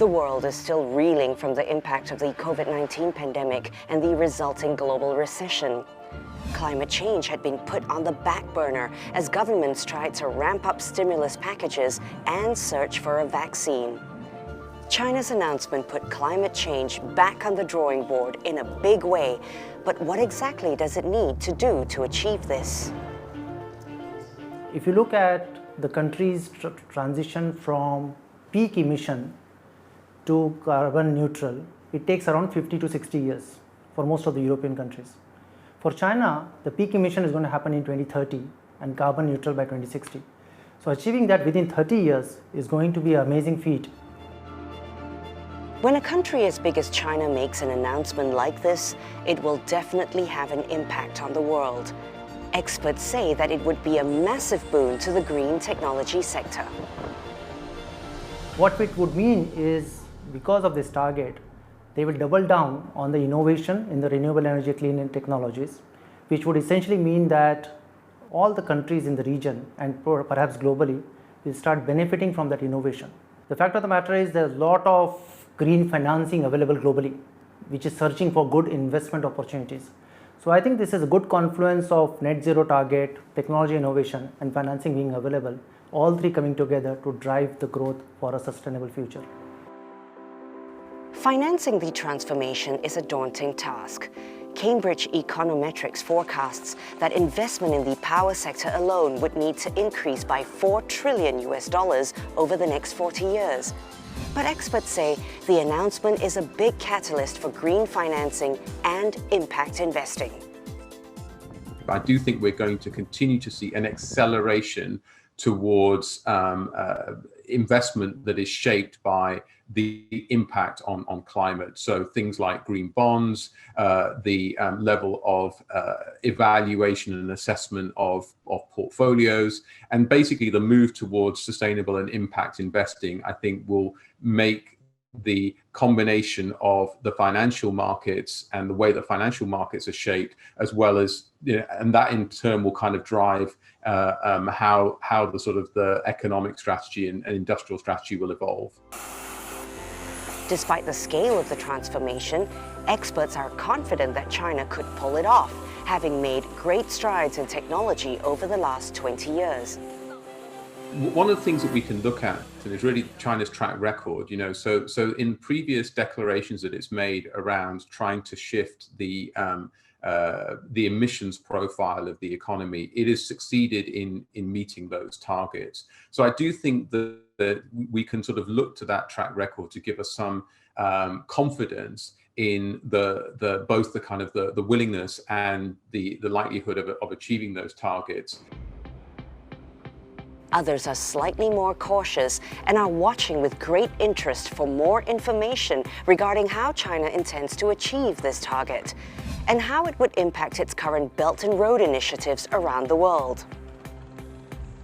The world is still reeling from the impact of the COVID-19 pandemic and the resulting global recession. Climate change had been put on the back burner as governments tried to ramp up stimulus packages and search for a vaccine. China's announcement put climate change back on the drawing board in a big way, but what exactly does it need to do to achieve this? If you look at the country's transition from peak emission to carbon neutral, it takes around 50 to 60 years for most of the European countries. For China, the peak emission is going to happen in 2030 and carbon neutral by 2060. So achieving that within 30 years is going to be an amazing feat. When a country as big as China makes an announcement like this, it will definitely have an impact on the world. Experts say that it would be a massive boon to the green technology sector. What it would mean is, because of this target, they will double down on the innovation in the renewable energy clean technologies, which would essentially mean that all the countries in the region and perhaps globally will start benefiting from that innovation. The fact of the matter is there's a lot of green financing available globally, which is searching for good investment opportunities. So I think this is a good confluence of net zero target, technology innovation and financing being available, all three coming together to drive the growth for a sustainable future. Financing the transformation is a daunting task. Cambridge Econometrics forecasts that investment in the power sector alone would need to increase by $4 trillion over the next 40 years. But experts say the announcement is a big catalyst for green financing and impact investing. I do think we're going to continue to see an acceleration towards investment that is shaped by the impact on climate. So things like green bonds, the level of evaluation and assessment of portfolios, and basically the move towards sustainable and impact investing, I think will make the combination of the financial markets and the way that financial markets are shaped, as well as, and that in turn will kind of drive how the sort of the economic strategy and industrial strategy will evolve. Despite the scale of the transformation, experts are confident that China could pull it off, having made great strides in technology over the last 20 years. One of the things that we can look at is really China's track record, so in previous declarations that it's made around trying to shift the emissions profile of the economy, it has succeeded in meeting those targets. So I do think that we can sort of look to that track record to give us some confidence in both the kind of the willingness and the likelihood of achieving those targets. Others are slightly more cautious and are watching with great interest for more information regarding how China intends to achieve this target and how it would impact its current Belt and Road initiatives around the world.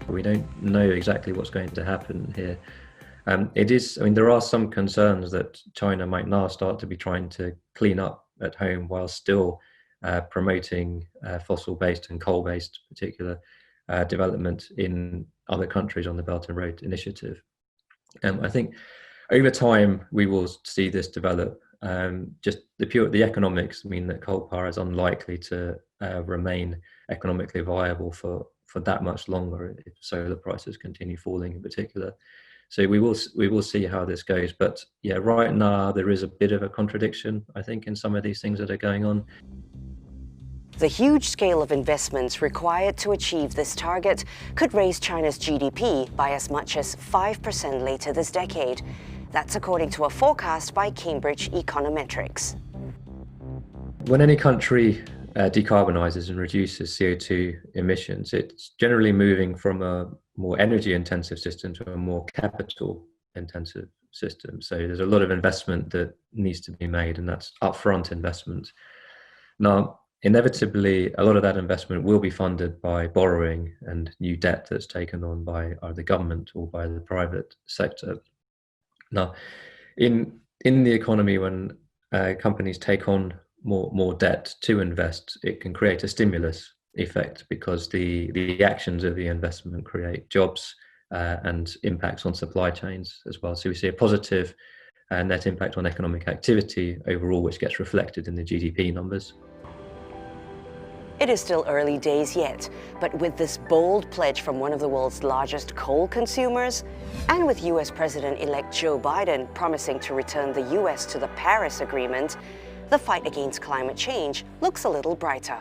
We don't know exactly what's going to happen here. There are some concerns that China might now start to be trying to clean up at home while still promoting fossil-based and coal-based particular development in other countries on the Belt and Road Initiative. I think over time we will see this develop. Just the economics mean that coal power is unlikely to remain economically viable for that much longer if solar prices continue falling in particular. So we will see how this goes. But yeah, right now there is a bit of a contradiction, I think, in some of these things that are going on. The huge scale of investments required to achieve this target could raise China's GDP by as much as 5% later this decade. That's according to a forecast by Cambridge Econometrics. When any country decarbonizes and reduces CO2 emissions, it's generally moving from a more energy-intensive system to a more capital-intensive system. So there's a lot of investment that needs to be made, and that's upfront investment. Now, inevitably, a lot of that investment will be funded by borrowing and new debt that's taken on by either the government or by the private sector. Now, in the economy, when companies take on more debt to invest, it can create a stimulus effect because the actions of the investment create jobs and impacts on supply chains as well. So we see a positive and net impact on economic activity overall, which gets reflected in the GDP numbers. It is still early days yet, but with this bold pledge from one of the world's largest coal consumers, and with US President-elect Joe Biden promising to return the US to the Paris Agreement, the fight against climate change looks a little brighter.